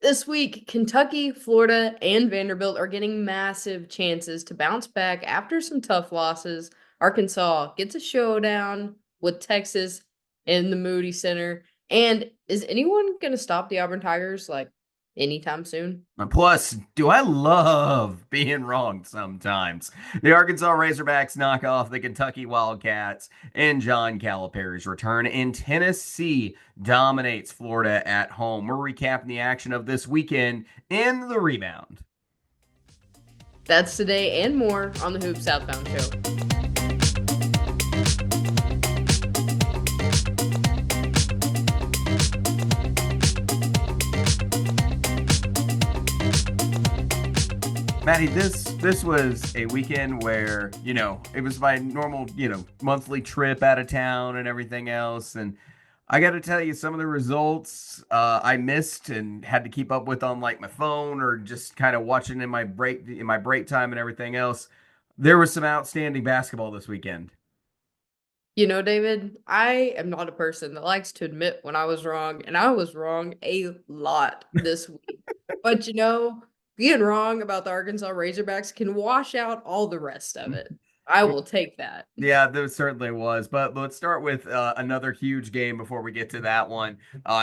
This week, Kentucky, Florida, and Vanderbilt are getting massive chances to bounce back after some tough losses. Arkansas gets a showdown with Texas in the Moody Center. And is anyone going to stop the Auburn Tigers anytime soon? And plus, do I love being wrong sometimes? The Arkansas Razorbacks knock off the Kentucky Wildcats in John Calipari's return, and Tennessee dominates Florida at home. We're recapping the action of this weekend in the rebound. That's today and more on the Hoops Southbound Show. Maddie, this was a weekend where, it was my normal, monthly trip out of town and everything else. And I got to tell you, some of the results I missed and had to keep up with on like my phone or just kind of watching in my break time and everything else. There was some outstanding basketball this weekend. David, I am not a person that likes to admit when I was wrong, and I was wrong a lot this week. But being wrong about the Arkansas Razorbacks can wash out all the rest of it. I will take that. Yeah, there certainly was. But let's start with another huge game before we get to that one.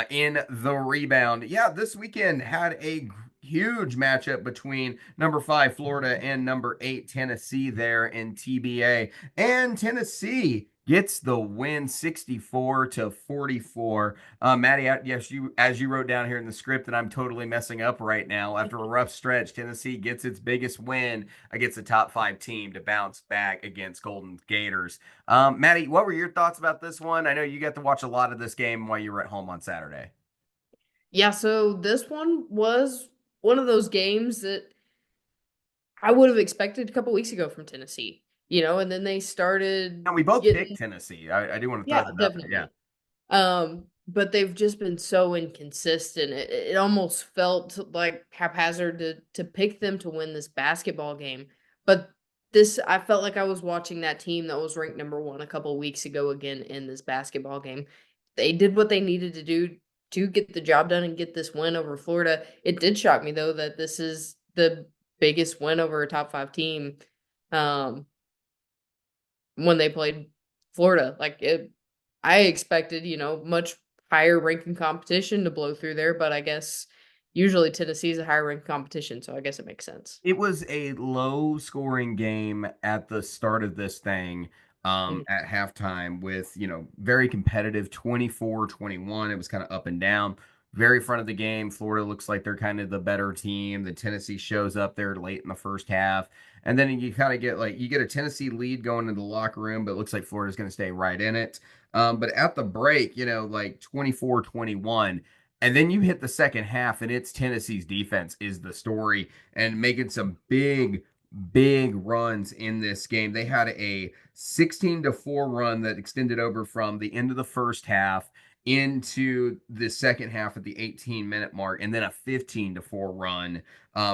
In the rebound. Yeah, this weekend had a huge matchup between number 5 Florida and number 8 Tennessee there in TBA. And Tennessee gets the win 64-44. Maddie, yes, as you wrote down here in the script that I'm totally messing up right now. After a rough stretch, Tennessee gets its biggest win against a top 5 team to bounce back against Golden Gators. Maddie, what were your thoughts about this one? I know you got to watch a lot of this game while you were at home on Saturday. Yeah, so this one was one of those games that I would have expected a couple weeks ago from Tennessee, and then they started And we both picked getting, Tennessee. I do want to throw yeah, that out there. Yeah. definitely. But they've just been so inconsistent. It almost felt like haphazard to pick them to win this basketball game. But I felt like I was watching that team that was ranked number one a couple of weeks ago again in this basketball game. They did what they needed to do to get the job done and get this win over Florida. It did shock me though that this is the biggest win over a top five team um when they played Florida. I expected, much higher ranking competition to blow through there, but I guess usually Tennessee's a higher ranked competition, so I guess it makes sense. It was a low scoring game at the start of this thing Mhm. at halftime with, very competitive 24-21. It was kind of up and down. Very front of the game. Florida looks like they're kind of the better team. The Tennessee shows up there late in the first half. And then you kind of get you get a Tennessee lead going into the locker room, but it looks like Florida's going to stay right in it. But at the break, like 24-21. And then you hit the second half, and it's Tennessee's defense is the story and making some big runs in this game. They had a 16-4 run that extended over from the end of the first half into the second half at the 18-minute mark, and then a 15-4 run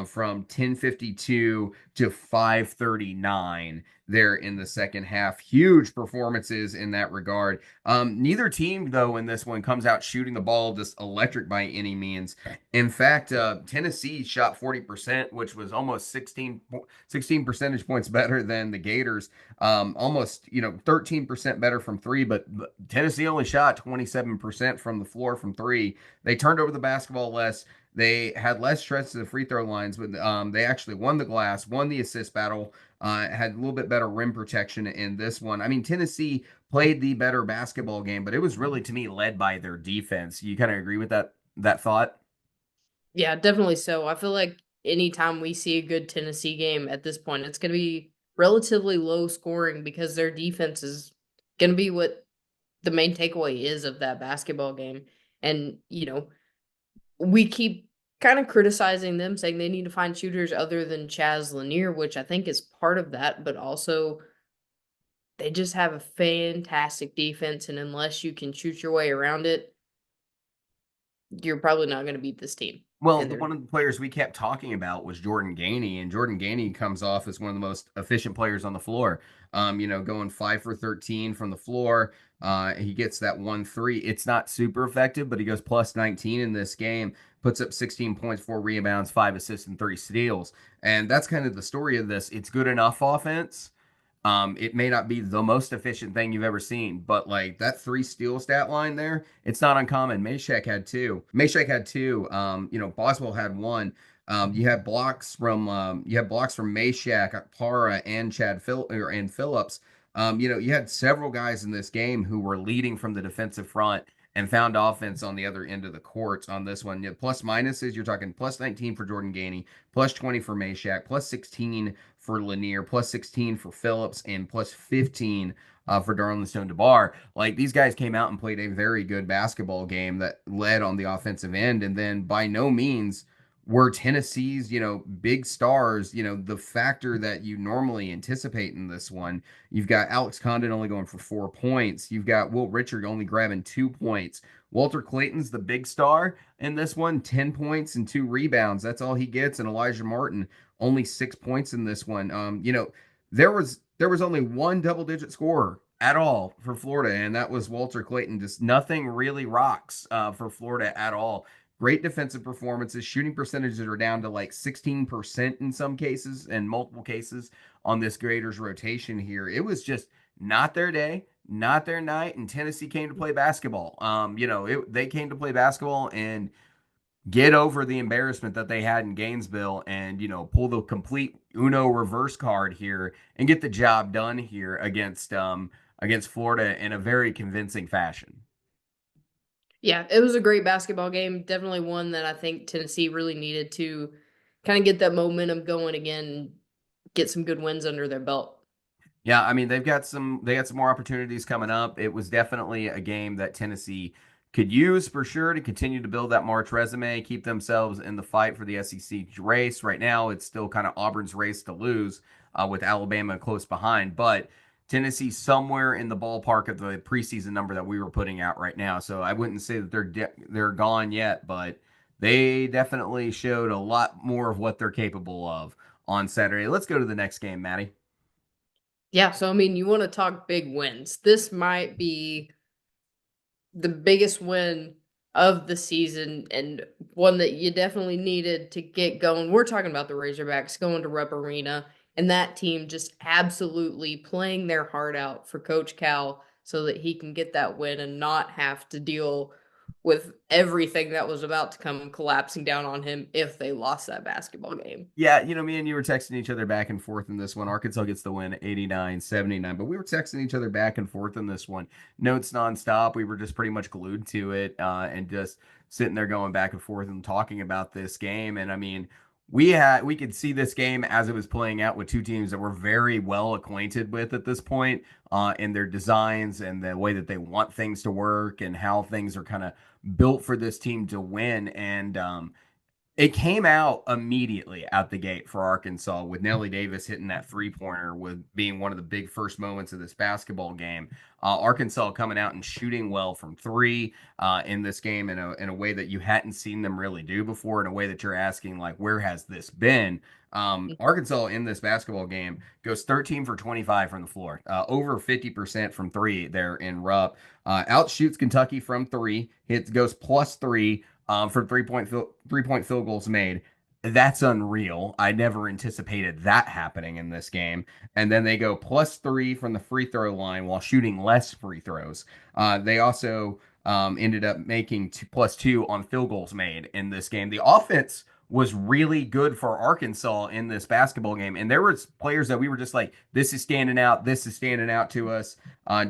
from 10:52 to 5:39 there in the second half. Huge performances in that regard. Neither team, though, in this one comes out shooting the ball just electric by any means. In fact, Tennessee shot 40%, which was almost 16 percentage points better than the Gators. Almost, 13% better from three, but Tennessee only shot 27% from the floor from three. They turned over the basketball less. They had less stress to the free throw lines, but they actually won the glass, won the assist battle, had a little bit better rim protection in this one. I mean, Tennessee played the better basketball game, but it was really to me led by their defense. You kind of agree with that thought? Yeah, definitely so. I feel like anytime we see a good Tennessee game at this point, it's going to be relatively low scoring because their defense is going to be what the main takeaway is of that basketball game. And, we keep kind of criticizing them, saying they need to find shooters other than Chaz Lanier, which I think is part of that, but also they just have a fantastic defense, and unless you can shoot your way around it, you're probably not going to beat this team. Well, And they're one of the players we kept talking about was Jordan Gainey, and Jordan Gainey comes off as one of the most efficient players on the floor. Going 5 for 13 from the floor. He gets that 1 3. It's not super effective, but he goes plus 19 in this game. puts up 16 points, 4 rebounds, 5 assists, and 3 steals. And that's kind of the story of this. It's good enough offense. It may not be the most efficient thing you've ever seen, but like that 3 steal stat line there, it's not uncommon. Meshack had two. Meshack had two. Boswell had one. You had blocks from Meshack, Para, and and Phillips. You had several guys in this game who were leading from the defensive front and found offense on the other end of the court on this one. Plus minuses, you're talking plus 19 for Jordan Gainey, plus 20 for Meshack, plus 16 for Lanier, plus 16 for Phillips, and plus 15 for Darlington Stone DeBar. Like these guys came out and played a very good basketball game that led on the offensive end, and then by no means were Tennessee's, big stars, the factor that you normally anticipate in this one. You've got Alex Condon only going for 4 points. You've got Will Richard only grabbing 2 points. Walter Clayton's the big star in this one, 10 points and 2 rebounds. That's all he gets. And Elijah Martin only 6 points in this one. There was only one double-digit scorer at all for Florida, and that was Walter Clayton. Just nothing really rocks for Florida at all. Great defensive performances. Shooting percentages are down to like 16% in some cases and multiple cases on this Gators rotation here. It was just not their day, not their night, and Tennessee came to play basketball. They came to play basketball and get over the embarrassment that they had in Gainesville and, pull the complete Uno reverse card here and get the job done here against Florida in a very convincing fashion. Yeah, it was a great basketball game. Definitely one that I think Tennessee really needed to kind of get that momentum going again, get some good wins under their belt. Yeah, I mean they got some more opportunities coming up. It was definitely a game that Tennessee could use for sure to continue to build that March resume, keep themselves in the fight for the SEC race. Right now, it's still kind of Auburn's race to lose with Alabama close behind, but Tennessee's somewhere in the ballpark of the preseason number that we were putting out right now. So I wouldn't say that they're gone yet, but they definitely showed a lot more of what they're capable of on Saturday. Let's go to the next game, Maddie. Yeah, so I mean, you want to talk big wins. This might be the biggest win of the season and one that you definitely needed to get going. We're talking about the Razorbacks going to Rupp Arena and that team just absolutely playing their heart out for Coach Cal so that he can get that win and not have to deal with everything that was about to come collapsing down on him if they lost that basketball game. Yeah, me and you were texting each other back and forth in this one. Arkansas gets the win 89-79, but we were texting each other back and forth in this one. Notes nonstop. We were just pretty much glued to it and just sitting there going back and forth and talking about this game. And I mean, we could see this game as it was playing out with two teams that we're very well acquainted with at this point in their designs and the way that they want things to work and how things are kind of built for this team to win. And it came out immediately out the gate for Arkansas with Nelly Davis hitting that 3-pointer with being one of the big first moments of this basketball game. Arkansas coming out and shooting well from three in this game in a way that you hadn't seen them really do before, in a way that you're asking, like, where has this been? Arkansas in this basketball game goes 13 for 25 from the floor, over 50% from three there in Rupp. Outshoots Kentucky from three, goes plus three for 3-point field goals made. That's unreal. I never anticipated that happening in this game. And then they go plus three from the free throw line while shooting less free throws. They also ended up making plus two on field goals made in this game. The offense was really good for Arkansas in this basketball game. And there was players that we were just like, this is standing out. This is standing out to us.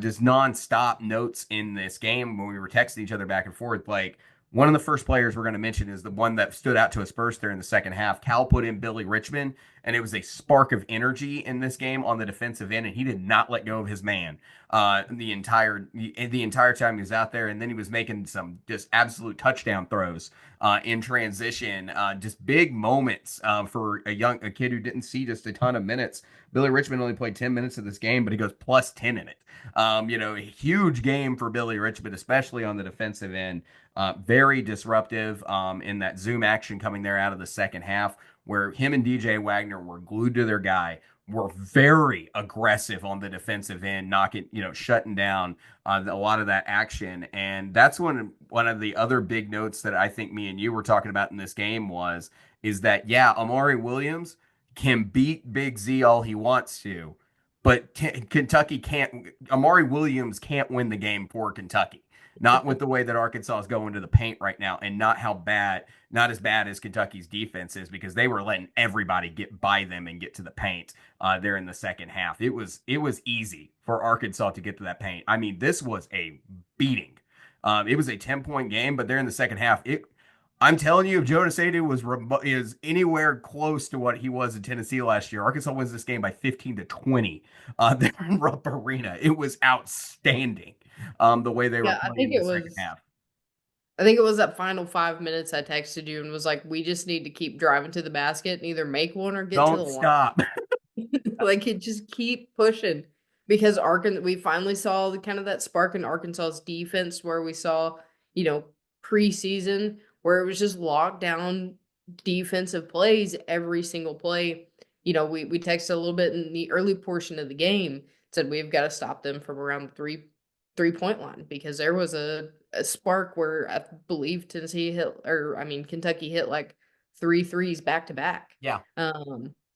Just nonstop notes in this game when we were texting each other back and forth. Like, one of the first players we're going to mention is the one that stood out to us first there in the second half. Cal put in Billy Richmond, and it was a spark of energy in this game on the defensive end, and he did not let go of his man the entire time he was out there. And then he was making some just absolute touchdown throws in transition, just big moments for a kid who didn't see just a ton of minutes. Billy Richmond only played 10 minutes of this game, but he goes plus 10 in it. A huge game for Billy Richmond, especially on the defensive end. Very disruptive in that zoom action coming there out of the second half, where him and DJ Wagner were glued to their guy, were very aggressive on the defensive end, knocking, shutting down a lot of that action. And that's one of the other big notes that I think me and you were talking about in this game is that, yeah, Amari Williams can beat Big Z all he wants to, but Kentucky can't, Amari Williams can't win the game for Kentucky. Not with the way that Arkansas is going to the paint right now, and not as bad as Kentucky's defense is, because they were letting everybody get by them and get to the paint there in the second half. It was easy for Arkansas to get to that paint. I mean, this was a beating. It was a 10-point game, but there in the second half, I'm telling you, if Jonas Aidoo is anywhere close to what he was in Tennessee last year, Arkansas wins this game by 15-20 there in Rupp Arena. It was outstanding, the way they were Yeah, playing in the second half. I think it was that final 5 minutes I texted you and was like, we just need to keep driving to the basket and either make one or get to the Don't stop. line. Like, it just keep pushing, because we finally saw kind of that spark in Arkansas's defense, where we saw, preseason, where it was just locked down defensive plays every single play. We texted a little bit in the early portion of the game, said we've got to stop them from around the three-point line, because there was a spark where I believe Kentucky hit like 3 threes back to back. Yeah.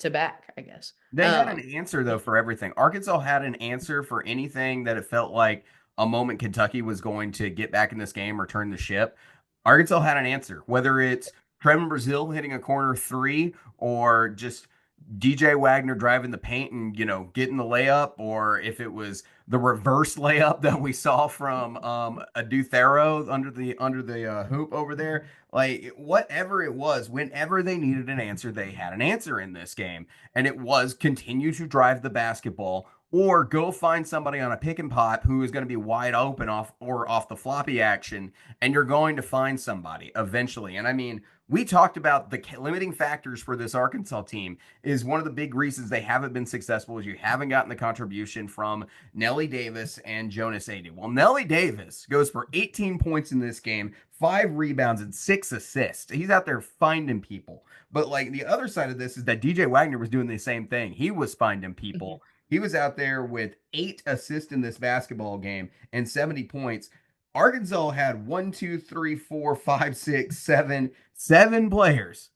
To back, I guess. They had an answer, though, for everything. Arkansas had an answer for anything that it felt like a moment Kentucky was going to get back in this game or turn the ship. Arkansas had an answer, whether it's Trevin Brazile hitting a corner three, or just DJ Wagner driving the paint and, getting the layup, or if it was the reverse layup that we saw from Adu Thero under the hoop over there. Like, whatever it was, whenever they needed an answer, they had an answer in this game. And it was continue to drive the basketball, or go find somebody on a pick and pop who is going to be wide open off the floppy action, and you're going to find somebody eventually. And I mean, we talked about the limiting factors for this Arkansas team. Is one of the big reasons they haven't been successful is you haven't gotten the contribution from Nelly Davis and Jonas Aidoo. Well, Nelly Davis goes for 18 points in this game, 5 rebounds, and 6 assists. He's out there finding people. But like, the other side of this is that DJ Wagner was doing the same thing. He was finding people. He was out there with 8 assists in this basketball game and 70 points. Arkansas had 1, 2, 3, 4, 5, 6, 7 players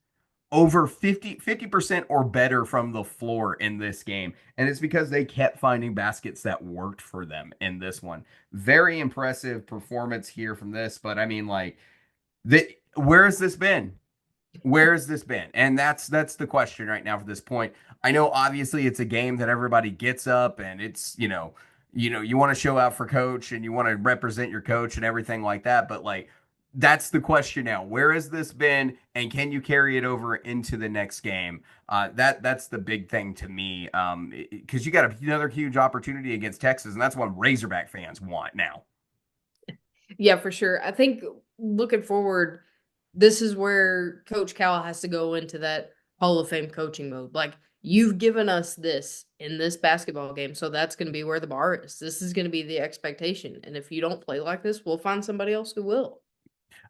over 50% or better from the floor in this game. And it's because they kept finding baskets that worked for them in this one. Very impressive performance here from this. But I mean, like, where has this been? Where has this been? And that's the question right now for this point. I know obviously it's a game that everybody gets up, and it's, you want to show out for coach and you want to represent your coach and everything like that. But like, that's the question now. Where has this been, and can you carry it over into the next game? That's the big thing to me, because you got another huge opportunity against Texas, and that's what Razorback fans want now. Yeah, for sure. I think looking forward, this is where Coach Cal has to go into that Hall of Fame coaching mode. Like, you've given us this in this basketball game, so that's going to be where the bar is. This is going to be the expectation. And if you don't play like this, we'll find somebody else who will.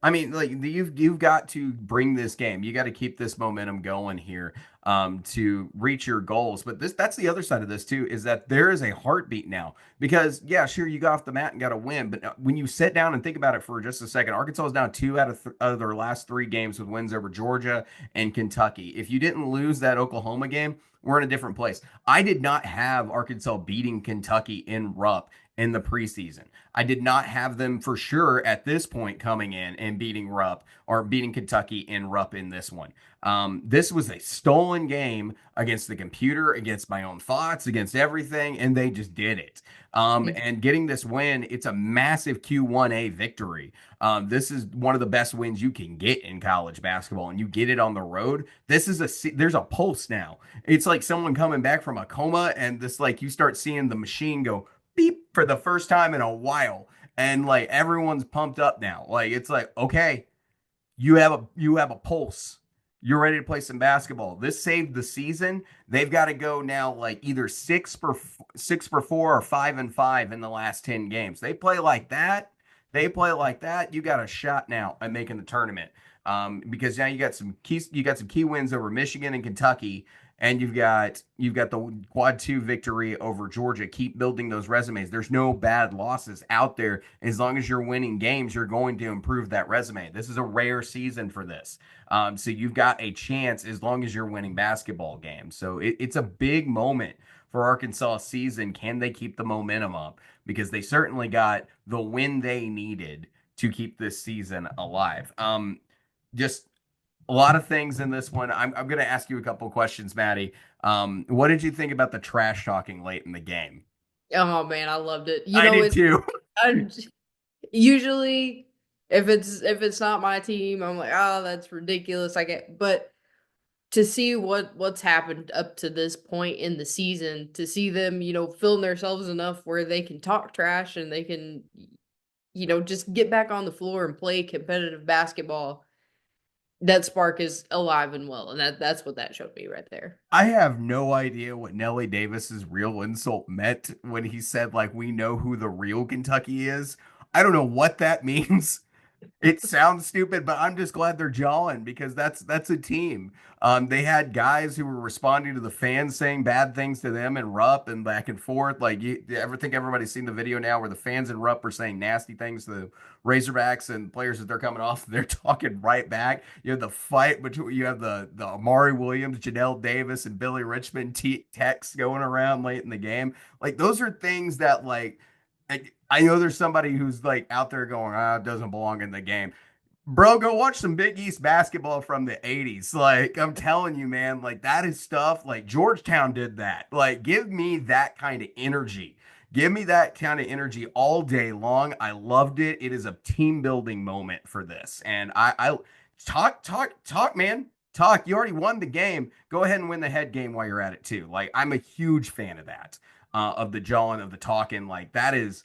I mean, like, you've got to bring this game. You got to keep this momentum going here to reach your goals. But that's the other side of this too, is that there is a heartbeat now. Because yeah, sure, you got off the mat and got a win, but when you sit down and think about it for just a second, Arkansas is now 2 out of their last 3 games with wins over Georgia and Kentucky. If you didn't lose that Oklahoma game, we're in a different place. I did not have Arkansas beating Kentucky in Rupp in the preseason. I did not have them for sure at this point coming in and beating Rupp or beating Kentucky in Rupp in this one. This was a stolen game against the computer, against my own thoughts, against everything, and they just did it. And getting this win, it's a massive Q1A victory. This is one of the best wins you can get in college basketball, and you get it on the road. There's a pulse now. It's like someone coming back from a coma, and this, like, you start seeing the machine go beep for the first time in a while, and like, everyone's pumped up now. Like, it's like, okay, you have a pulse. You're ready to play some basketball. This saved the season. They've got to go now like either 6-4 or 5-5 in the last 10 games. They play like that. You got a shot now at making the tournament. Because now you got some key wins over Michigan and Kentucky, and you've got the quad two victory over Georgia. Keep building those resumes. There's no bad losses out there. As long as you're winning games, you're going to improve that resume. This is a rare season for this. So you've got a chance as long as you're winning basketball games. So it's a big moment for Arkansas season. Can they keep the momentum up? Because they certainly got the win they needed to keep this season alive. Just a lot of things in this one. I'm going to ask you a couple questions, Maddie. What did you think about the trash talking late in the game? Oh man, I loved it. You I know, did too. I, usually if it's not my team, I'm like, oh, that's ridiculous. I get, but to see what's happened up to this point in the season, to see them, filling themselves enough where they can talk trash and they can, just get back on the floor and play competitive basketball. That spark is alive and well, and that's what that showed me right there. I have no idea what Nellie Davis's real insult meant when he said, like, we know who the real Kentucky is. I don't know what that means. It sounds stupid, but I'm just glad they're jawing because that's a team. They had guys who were responding to the fans saying bad things to them and Rupp and back and forth. Like you ever think everybody's seen the video now where the fans and Rupp are saying nasty things to the Razorbacks and players that they're coming off, they're talking right back. You have the fight between you have the Amari Williams, Janelle Davis, and Billy Richmond texts going around late in the game. Like those are things that I know there's somebody who's like out there going, it doesn't belong in the game. Bro, go watch some Big East basketball from the 80s. Like, I'm telling you, man, like that is stuff like Georgetown did that. Like, give me that kind of energy. Give me that kind of energy all day long. I loved it. It is a team building moment for this. And I talk, man. Talk. You already won the game. Go ahead and win the head game while you're at it too. Like, I'm a huge fan of that, of the jawing, of the talking. Like, that is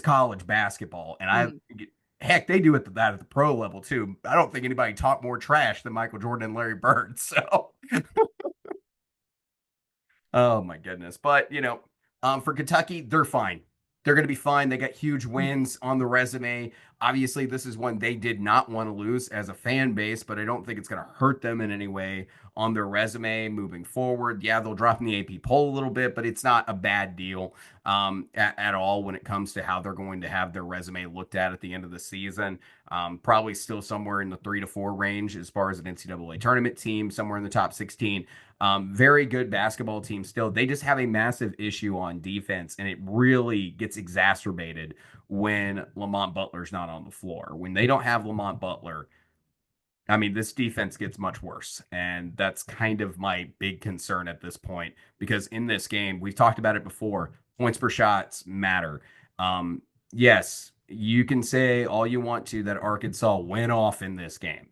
college basketball. And Mhm. heck, they do that at the pro level too. I don't think anybody talked more trash than Michael Jordan and Larry Bird. So, oh my goodness. But for Kentucky, they're fine. They're going to be fine. They got huge wins on the resume. Obviously, this is one they did not want to lose as a fan base, but I don't think it's going to hurt them in any way on their resume moving forward. Yeah, they'll drop in the AP poll a little bit, but it's not a bad deal at all when it comes to how they're going to have their resume looked at the end of the season. Probably still somewhere in the 3 to 4 range as far as an NCAA tournament team, somewhere in the top 16. Very good basketball team still. They just have a massive issue on defense, and it really gets exacerbated when Lamont Butler's not on the floor. When they don't have Lamont Butler, I mean, this defense gets much worse. And that's kind of my big concern at this point because in this game, we've talked about it before, points per shots matter. Yes, you can say all you want to that Arkansas went off in this game,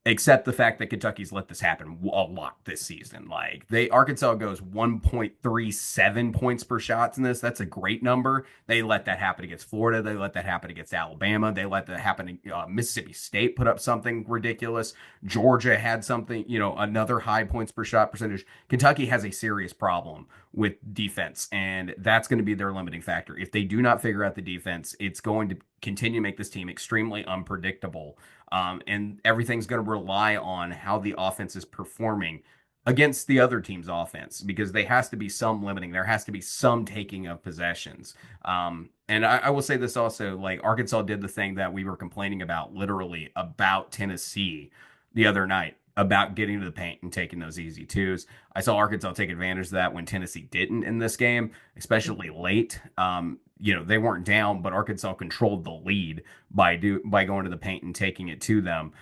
except the fact that Kentucky's let this happen a lot this season. Like Arkansas goes 1.37 points per shots in this. That's a great number. They let that happen against Florida. They let that happen against Alabama. They let that happen. Mississippi State put up something ridiculous. Georgia had something, another high points per shot percentage. Kentucky has a serious problem with defense, and that's going to be their limiting factor. If they do not figure out the defense, it's going to continue to make this team extremely unpredictable. And everything's going to rely on how the offense is performing against the other team's offense because there has to be some limiting. There has to be some taking of possessions. And I will say this also, like Arkansas did the thing that we were complaining about literally about Tennessee the other night about getting to the paint and taking those easy twos. I saw Arkansas take advantage of that when Tennessee didn't in this game, especially late. They weren't down, but Arkansas controlled the lead by going to the paint and taking it to them.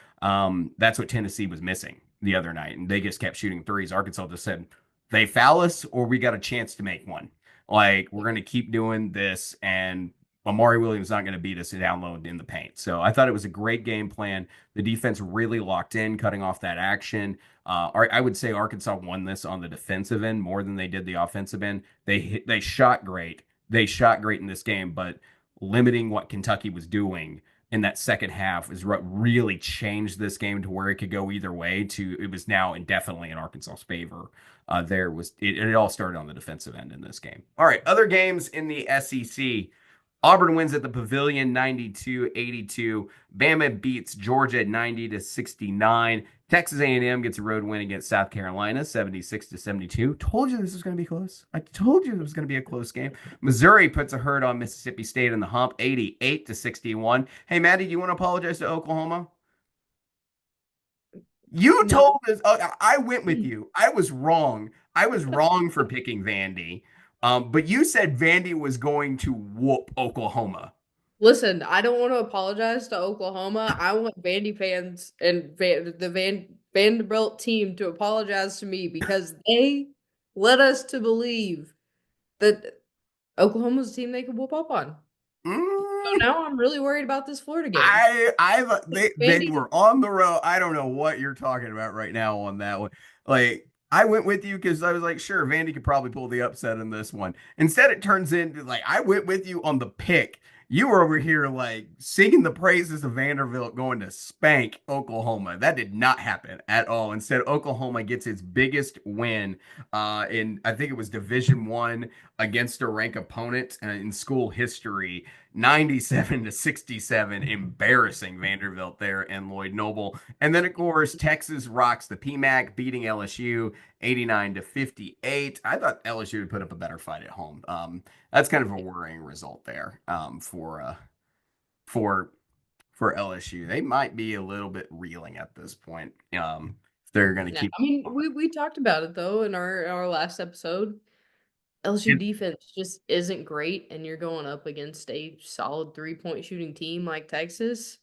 That's what Tennessee was missing the other night, and they just kept shooting threes. Arkansas just said, "They foul us, or we got a chance to make one. Like we're going to keep doing this, and Amari Williams not going to beat us down low in the paint." So I thought it was a great game plan. The defense really locked in, cutting off that action. I would say Arkansas won this on the defensive end more than they did the offensive end. They shot great. They shot great in this game, but limiting what Kentucky was doing in that second half is what really changed this game to where it could go either way. It was now indefinitely in Arkansas's favor. It all started on the defensive end in this game. All right, other games in the SEC. Auburn wins at the Pavilion 92-82. Bama beats Georgia 90-69. Texas A&M gets a road win against South Carolina 76-72. Told you this was going to be close. I told you it was going to be a close game. Missouri puts a hurt on Mississippi State in the hump 88-61. Hey Maddie, do you want to apologize to Oklahoma? You No. told us. I went with you. I was wrong. I was wrong for picking Vandy. But you said Vandy was going to whoop Oklahoma. Listen, I don't want to apologize to Oklahoma. I want Vandy fans and Vanderbilt team to apologize to me because they led us to believe that Oklahoma's a team they could whoop up on. So Mm, now I'm really worried about this Florida game. they Vandy, were on the road. I don't know what you're talking about right now on that one. Like I went with you because I was like, sure, Vandy could probably pull the upset in this one. Instead, it turns into like I went with you on the pick. You were over here like singing the praises of Vanderbilt going to spank Oklahoma. That did not happen at all. Instead, Oklahoma gets its biggest win in I think it was Division 1 against a ranked opponent in school history 97-67, embarrassing Vanderbilt there and Lloyd Noble. And then, of course, Texas rocks the PMAC, beating LSU 89-58. I thought LSU would put up a better fight at home. That's kind of a worrying result there for for LSU. They might be a little bit reeling at this point. If they're going to no, keep. I mean we talked about it though in our last episode. LSU defense just isn't great, and you're going up against a solid 3-point shooting team like Texas.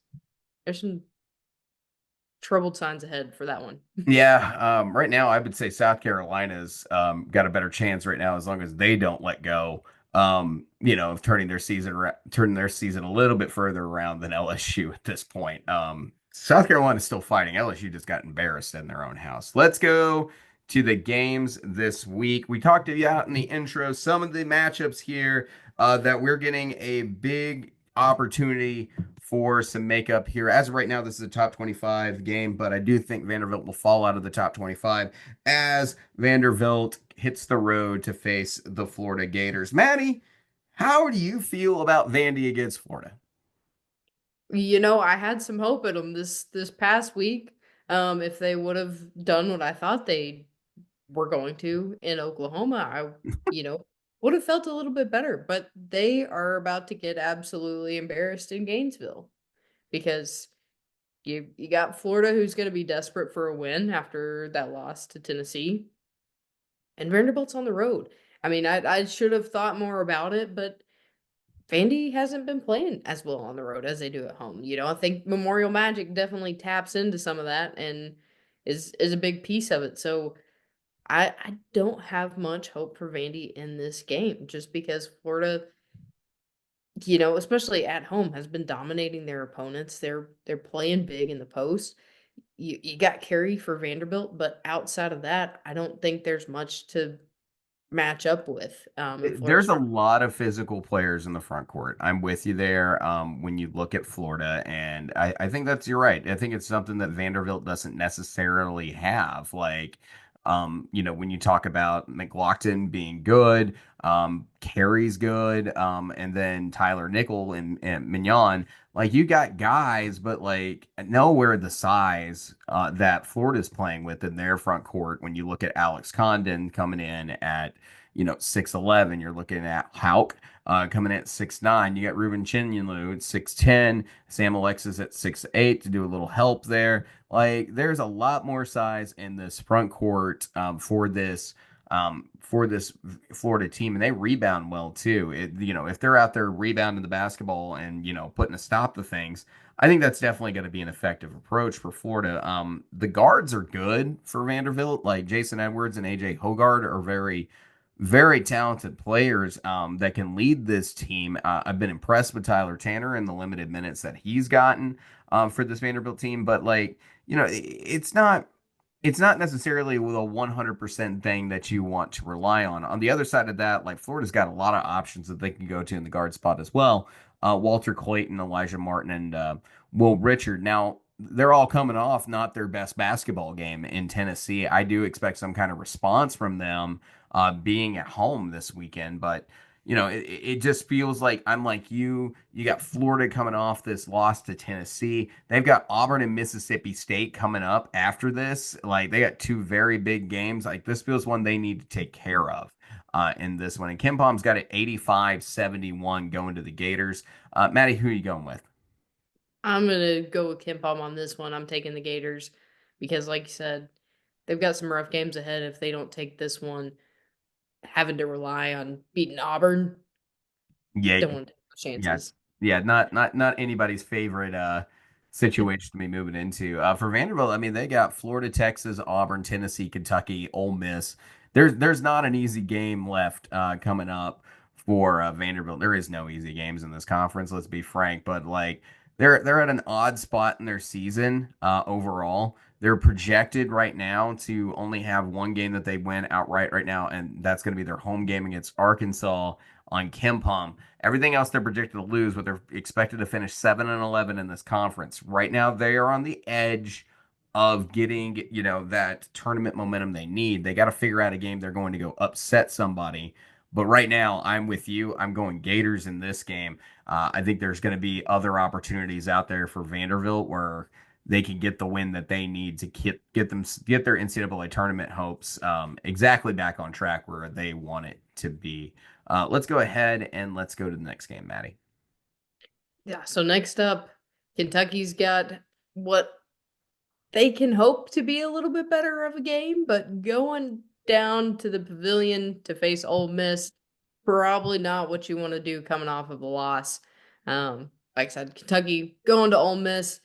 There's some troubled signs ahead for that one. Yeah, right now I would say South Carolina's got a better chance right now as long as they don't let go. Of turning their season a little bit further around than LSU at this point. South Carolina's still fighting. LSU just got embarrassed in their own house. Let's go to the games this week. We talked about in the intro some of the matchups here that we're getting a big opportunity for some makeup here. As of right now, this is a top 25 game, but I do think Vanderbilt will fall out of the top 25 as Vanderbilt hits the road to face the Florida Gators. Maddie, how do you feel about Vandy against Florida? I had some hope in them this past week. If they would have done what I thought they were going to in Oklahoma, would have felt a little bit better. But they are about to get absolutely embarrassed in Gainesville because you got Florida who's going to be desperate for a win after that loss to Tennessee, and Vanderbilt's on the road. I mean, I should have thought more about it, but Vandy hasn't been playing as well on the road as they do at home. I think Memorial Magic definitely taps into some of that and is a big piece of it. So I don't have much hope for Vandy in this game just because Florida, especially at home, has been dominating their opponents. They're playing big in the post. You got Carey for Vanderbilt, but outside of that, I don't think there's much to match up with. In Florida's There's a front. lot of physical players in the front court. I'm with you there. When you look at Florida, and I think that's you're right. I think it's something that Vanderbilt doesn't necessarily have. Like, when you talk about McLaughlin being good, Carey's good, and then Tyler Nickel and Mignon. Like you got guys, but like nowhere the size that Florida's playing with in their front court. When you look at Alex Condon coming in at 6'11". You're looking at Hauk coming in at 6'9". You got Ruben Chinyelu at 6'10". Sam Alexis at 6'8" to do a little help there. Like there's a lot more size in this front court for this Florida team, and they rebound well too. If they're out there rebounding the basketball and putting a stop to things, I think that's definitely going to be an effective approach for Florida. The guards are good for Vanderbilt, like Jason Edwards and AJ Hogard are very, very talented players that can lead this team. I've been impressed with Tyler Tanner and the limited minutes that he's gotten for this Vanderbilt team, but like it's not necessarily a 100% thing that you want to rely on. On the other side of that, like Florida's got a lot of options that they can go to in the guard spot as well. Walter Clayton, Elijah Martin, and Will Richard. Now, they're all coming off not their best basketball game in Tennessee. I do expect some kind of response from them being at home this weekend, but it just feels like I'm like you. You got Florida coming off this loss to Tennessee. They've got Auburn and Mississippi State coming up after this. Like they got two very big games. Like this feels one they need to take care of in this one. And Kim Palm's got it 85-71 going to the Gators. Maddie, who are you going with? I'm gonna go with Kim Palm on this one. I'm taking the Gators because, like you said, they've got some rough games ahead if they don't take this one. Having to rely on beating Auburn, Yeah, don't want to take yeah, chances. yeah. Not anybody's favorite situation to be moving into. For Vanderbilt, I mean, they got Florida, Texas, Auburn, Tennessee, Kentucky, Ole Miss. There's not an easy game left coming up for Vanderbilt. There is no easy games in this conference. Let's be frank, but like they're at an odd spot in their season overall. They're projected right now to only have one game that they win outright right now, and that's going to be their home game against Arkansas on Kempom. Everything else they're projected to lose, but they're expected to finish 7-11 in this conference. Right now, they are on the edge of getting, that tournament momentum they need. They got to figure out a game they're going to go upset somebody. But right now, I'm with you. I'm going Gators in this game. I think there's going to be other opportunities out there for Vanderbilt where they can get the win that they need to get their NCAA tournament hopes exactly back on track where they want it to be. Let's go ahead and let's go to the next game, Maddie. Yeah. So next up, Kentucky's got what they can hope to be a little bit better of a game, but going down to the pavilion to face Ole Miss, probably not what you want to do coming off of a loss. Like I said, Kentucky going to Ole Miss.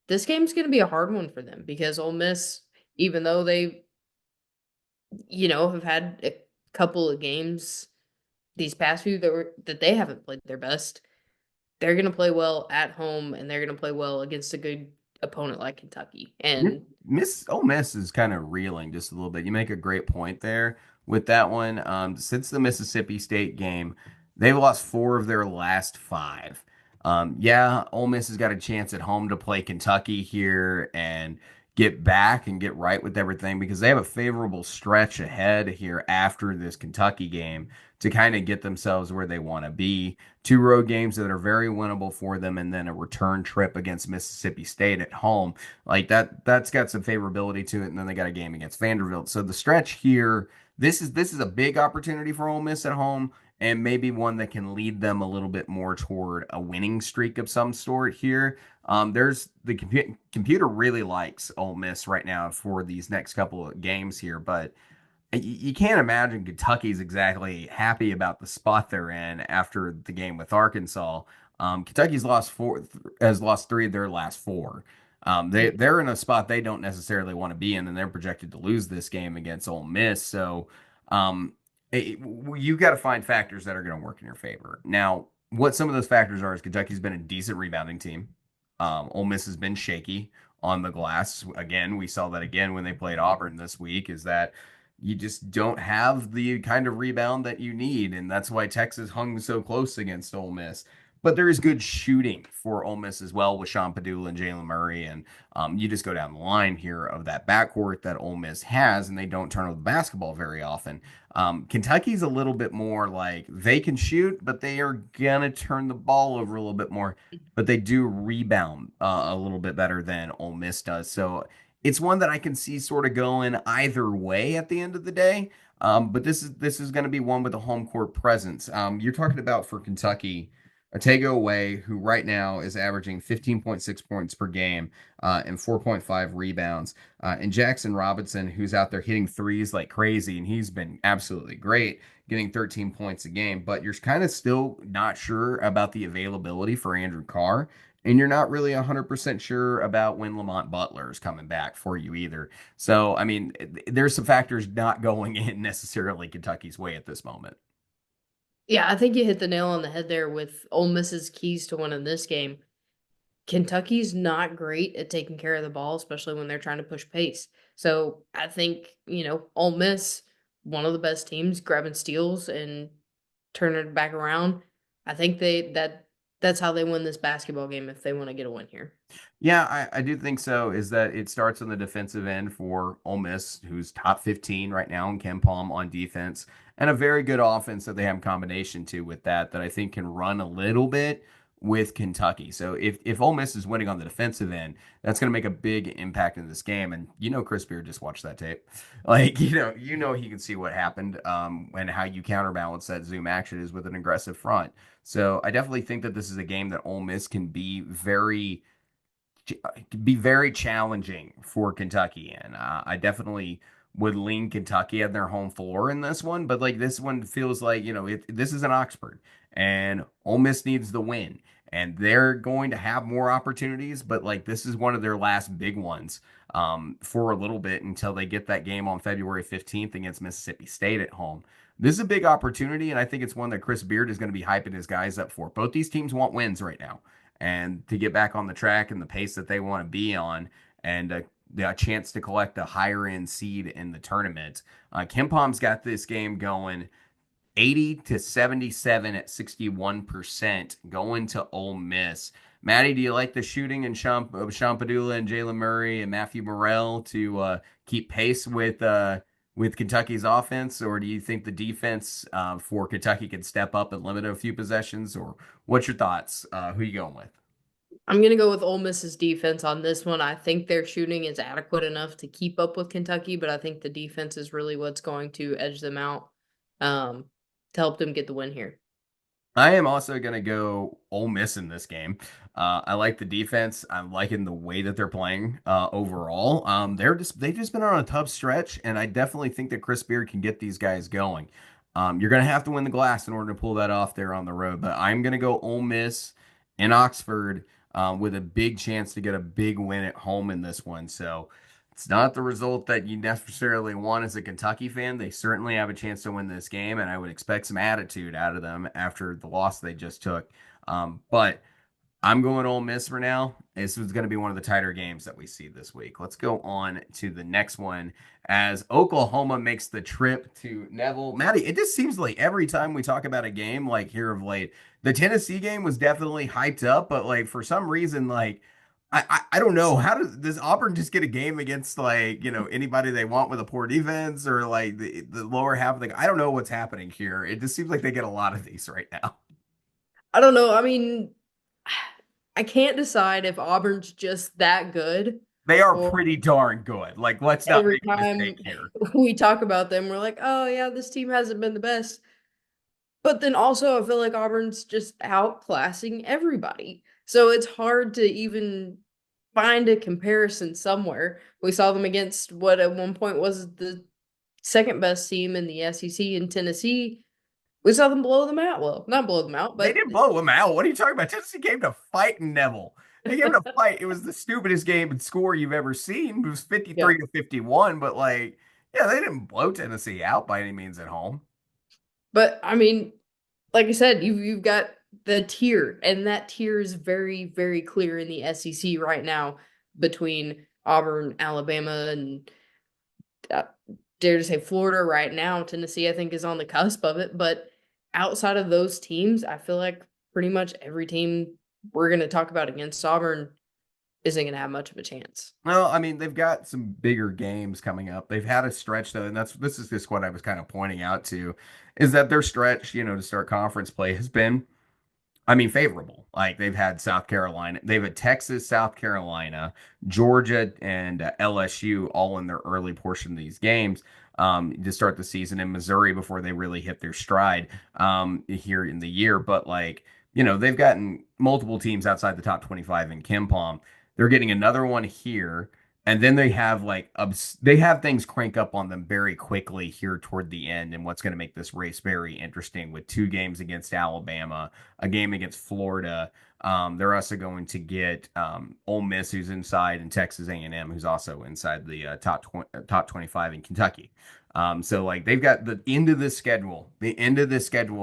This game's going to be a hard one for them because Ole Miss, even though they, have had a couple of games these past few that they haven't played their best, they're going to play well at home and they're going to play well against a good opponent like Kentucky. And Miss Ole Miss is kind of reeling just a little bit. You make a great point there with that one. Since the Mississippi State game, they've lost four of their last five. Yeah, Ole Miss has got a chance at home to play Kentucky here and get back and get right with everything because they have a favorable stretch ahead here after this Kentucky game to kind of get themselves where they want to be. Two road games that are very winnable for them, and then a return trip against Mississippi State at home. Like that's got some favorability to it, and then they got a game against Vanderbilt. So the stretch here, this is a big opportunity for Ole Miss at home, and maybe one that can lead them a little bit more toward a winning streak of some sort here. There's the computer really likes Ole Miss right now for these next couple of games here, but you can't imagine Kentucky's exactly happy about the spot they're in after the game with Arkansas. Kentucky's has lost three of their last four. They're in a spot they don't necessarily want to be in, and they're projected to lose this game against Ole Miss. So, um, you got to find factors that are going to work in your favor. Now, what some of those factors are is Kentucky's been a decent rebounding team. Ole Miss has been shaky on the glass. Again, we saw that again when they played Auburn this week. Is that you just don't have the kind of rebound that you need, and that's why Texas hung so close against Ole Miss. But there is good shooting for Ole Miss as well with Sean Padula and Jalen Murray, and you just go down the line here of that backcourt that Ole Miss has, and they don't turn over the basketball very often. Kentucky's a little bit more like they can shoot, but they are gonna turn the ball over a little bit more. But they do rebound a little bit better than Ole Miss does. So it's one that I can see sort of going either way at the end of the day. But this is going to be one with a home court presence. You're talking about for Kentucky, Otego Away, who right now is averaging 15.6 points per game and 4.5 rebounds, and Jackson Robinson, who's out there hitting threes like crazy, and he's been absolutely great, getting 13 points a game. But you're kind of still not sure about the availability for Andrew Carr. And you're not really 100% sure about when Lamont Butler is coming back for you either. So, I mean, there's some factors not going in necessarily Kentucky's way at this moment. yeah, I think you hit the nail on the head there with Ole Miss's keys to winning this game. Kentucky's not great at taking care of the ball, especially when they're trying to push pace. So I think, Ole Miss, one of the best teams, grabbing steals and turning it back around. I think that's how they win this basketball game if they want to get a win here. Yeah, I do think so. Is that it starts on the defensive end for Ole Miss, who's top 15 right now in Ken Palm on defense, and a very good offense that they have combination to with that I think can run a little bit with Kentucky. So if Ole Miss is winning on the defensive end, that's going to make a big impact in this game. And Chris Beard just watched that tape, like he can see what happened, and how you counterbalance that zoom action is with an aggressive front. So I definitely think that this is a game that Ole Miss can be very challenging for Kentucky. And I definitely would lean Kentucky at their home floor in this one. But like this one feels like, this is an Oxford and Ole Miss needs the win. And they're going to have more opportunities, but like this is one of their last big ones for a little bit until they get that game on February 15th against Mississippi State at home. This is a big opportunity, and I think it's one that Chris Beard is going to be hyping his guys up for. Both these teams want wins right now and to get back on the track and the pace that they want to be on, and a chance to collect a higher end seed in the tournament. Ken Palm's got this game going 80 to 77 at 61% going to Ole Miss. Maddie, do you like the shooting and Padula and Jalen Murray and Matthew Morrell to keep pace with Kentucky's offense, or do you think the defense for Kentucky can step up and limit a few possessions? Or what's your thoughts? Who are you going with? I'm gonna go with Ole Miss's defense on this one. I think their shooting is adequate enough to keep up with Kentucky, but I think the defense is really what's going to edge them out um, to help them get the win here. I am also going to go Ole Miss in this game. I like the defense. I'm liking the way that they're playing overall. They've just been on a tough stretch, and I definitely think that Chris Beard can get these guys going. You're going to have to win the glass in order to pull that off there on the road, but I'm going to go Ole Miss in Oxford with a big chance to get a big win at home in this one. So it's not the result that you necessarily want as a Kentucky fan. They certainly have a chance to win this game, and I would expect some attitude out of them after the loss they just took. But I'm going Ole Miss for now. This is going to be one of the tighter games that we see this week. Let's go on to the next one as Oklahoma makes the trip to Neville. Maddie, it just seems like every time we talk about a game like here of late, the Tennessee game was definitely hyped up, but like for some reason, like I don't know. How does Auburn just get a game against like, anybody they want with a poor defense or like the lower half of the, I don't know what's happening here. It just seems like they get a lot of these right now. I don't know. I mean, I can't decide if Auburn's just that good They are or pretty darn good. Like, let's not every make a time mistake here. we talk about them, we're like, oh yeah, this team hasn't been the best. But then also, I feel like Auburn's just outclassing everybody. So it's hard to even find a comparison somewhere. We saw them against what at one point was the second best team in the SEC in Tennessee. We saw them blow them out. Well, not blow them out, They but didn't blow him out. What are you talking about? Tennessee came to fight in Neville. They came to fight. It was the stupidest game and score you've ever seen. It was yeah. 53 to 51, but like, yeah, they didn't blow Tennessee out by any means at home. But I mean, like I said, you've got the tier, and that tier is very, very clear in the SEC right now between Auburn, Alabama, and dare to say Florida right now. Tennessee, I think, is on the cusp of it. But outside of those teams, I feel like pretty much every team we're going to talk about against Auburn isn't going to have much of a chance. Well, I mean, they've got some bigger games coming up. They've had a stretch though, and this is just what I was kind of pointing out to, is that their stretch, to start conference play has been, I mean, favorable. Like they've had South Carolina, they've had Texas, South Carolina, Georgia, and LSU all in their early portion of these games to start the season, in Missouri before they really hit their stride here in the year. But like, they've gotten multiple teams outside the top 25 in Kim Palm. They're getting another one here. And then they have they have things crank up on them very quickly here toward the end, and what's going to make this race very interesting with two games against Alabama, a game against Florida. They're also going to get Ole Miss, who's inside, and Texas A&M, who's also inside the top 25 in Kentucky. So like they've got the end of the schedule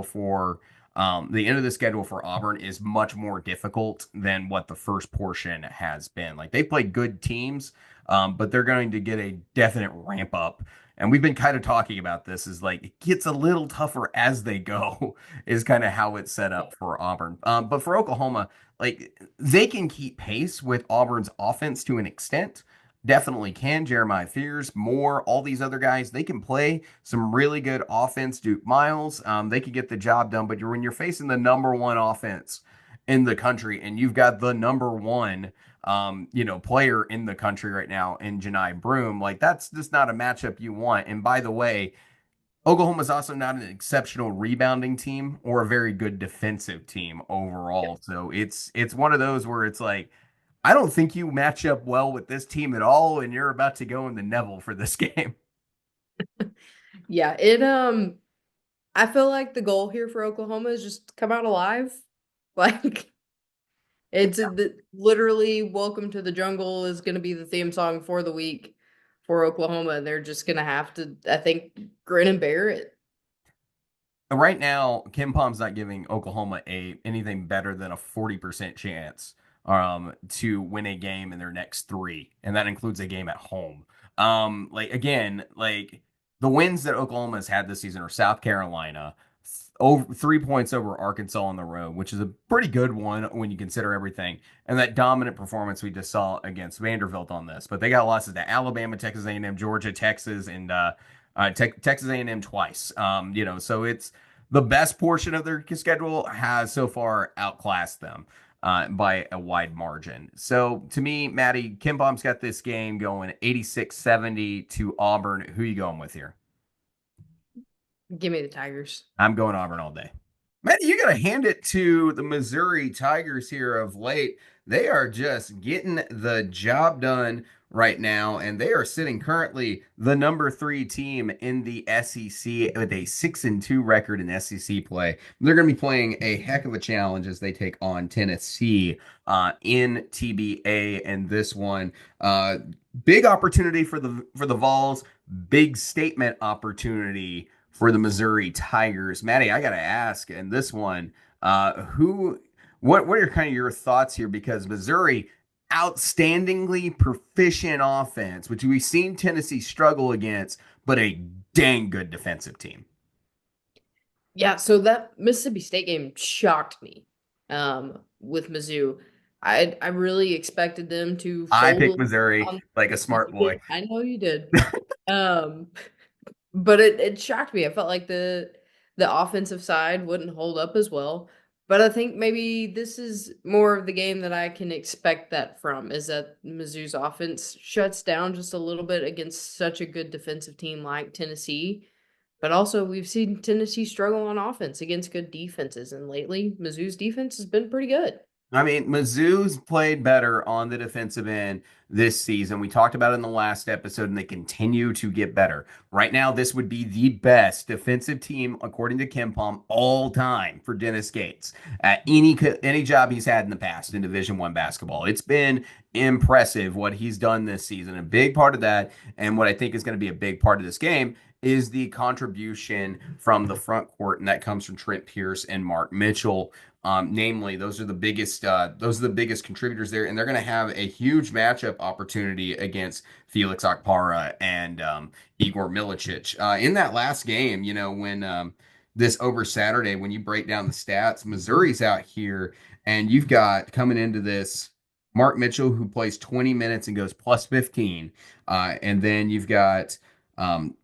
for The end of the schedule for Auburn is much more difficult than what the first portion has been. Like they play good teams, but they're going to get a definite ramp up. And we've been kind of talking about this is like it gets a little tougher as they go, is kind of how it's set up for Auburn. But for Oklahoma, like they can keep pace with Auburn's offense to an extent. Definitely can. Jeremiah Fears, Moore, all these other guys, they can play some really good offense. Duke Miles, they could get the job done. But when you're facing the number one offense in the country and you've got the number one, player in the country right now in Janai Broom, like that's just not a matchup you want. And by the way, Oklahoma's also not an exceptional rebounding team or a very good defensive team overall. So it's one of those where it's like, I don't think you match up well with this team at all, and you're about to go in the Neville for this game. Yeah, I feel like the goal here for Oklahoma is just come out alive. Like literally "Welcome to the Jungle" is going to be the theme song for the week for Oklahoma, and they're just going to have to, I think, grin and bear it. Right now, Kim Palm's not giving Oklahoma a anything better than a 40% chance to win a game in their next three, and that includes a game at home. Like again, like the wins that Oklahoma has had this season are South Carolina, over 3 points over Arkansas on the road, which is a pretty good one when you consider everything, and that dominant performance we just saw against Vanderbilt on this. But they got losses to Alabama, Texas A&M, Georgia, Texas, and Texas A&M twice. So it's the best portion of their schedule has so far outclassed them by a wide margin. So to me, Maddie, Kim Palm's got this game going 86-70 to Auburn. Who are you going with here? Give me the Tigers. I'm going Auburn all day. Maddie, you got to hand it to the Missouri Tigers here of late. They are just getting the job done right now, and they are sitting currently the number 3 team in the SEC with a 6-2 record in SEC play. They're going to be playing a heck of a challenge as they take on Tennessee in TBA, and this one, big opportunity for the Vols, big statement opportunity for the Missouri Tigers. Maddie, I got to ask, in this one, what are kind of your thoughts here? Because Missouri, outstandingly proficient offense, which we've seen Tennessee struggle against, but a dang good defensive team. Yeah, so that Mississippi State game shocked me with Mizzou. I really expected them to I fold picked Missouri on. like a smart boy. I know you did. Um, but it shocked me. I felt like the offensive side wouldn't hold up as well. But I think maybe this is more of the game that I can expect that from, is that Mizzou's offense shuts down just a little bit against such a good defensive team like Tennessee. But also, we've seen Tennessee struggle on offense against good defenses, and lately, Mizzou's defense has been pretty good. I mean, Mizzou's played better on the defensive end this season. We talked about it in the last episode, and they continue to get better. Right now, this would be the best defensive team, according to Ken Palm, all time for Dennis Gates at any job he's had in the past in Division One basketball. It's been impressive what he's done this season. A big part of that, and what I think is going to be a big part of this game, is the contribution from the front court, and that comes from Trent Pierce and Mark Mitchell. Namely, those are the biggest contributors there, and they're going to have a huge matchup opportunity against Felix Okpara and Igor Milicic. In that last game, when this over Saturday, when you break down the stats, Missouri's out here, and you've got coming into this Mark Mitchell, who plays 20 minutes and goes plus 15, and then you've got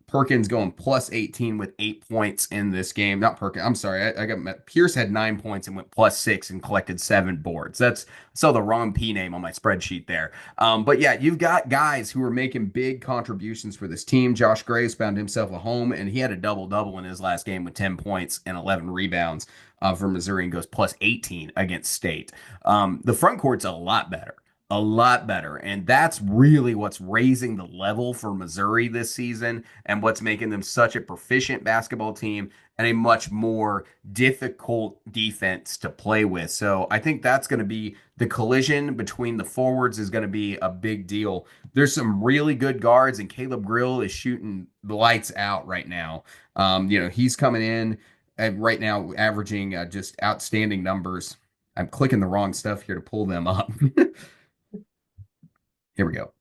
Perkins going plus 18 with 8 points in this game. Not Perkins. I'm sorry. I got Pierce had 9 points and went plus 6 and collected 7 boards. I saw the wrong P name on my spreadsheet there. But yeah, you've got guys who are making big contributions for this team. Josh Graves found himself a home, and he had a double-double in his last game with 10 points and 11 rebounds for Missouri, and goes plus 18 against State. The front court's a lot better. A lot better. And that's really what's raising the level for Missouri this season and what's making them such a proficient basketball team and a much more difficult defense to play with. So I think that's going to be the collision between the forwards is going to be a big deal. There's some really good guards, and Caleb Grill is shooting the lights out right now. He's coming in right now averaging just outstanding numbers. I'm clicking the wrong stuff here to pull them up. Here we go.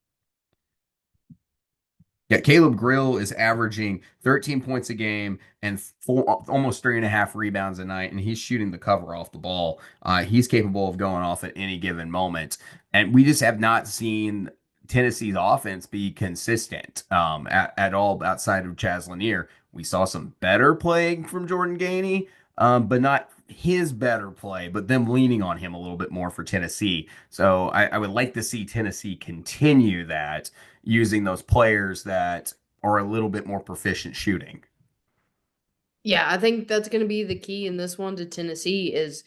Yeah, Caleb Grill is averaging 13 points a game and almost 3.5 rebounds a night, and he's shooting the cover off the ball. He's capable of going off at any given moment, and we just have not seen Tennessee's offense be consistent at all outside of Chaz Lanier. We saw some better play from Jordan Gainey, but not his better play, but them leaning on him a little bit more for Tennessee. So I would like to see Tennessee continue that using those players that are a little bit more proficient shooting. Yeah, I think that's going to be the key in this one to Tennessee is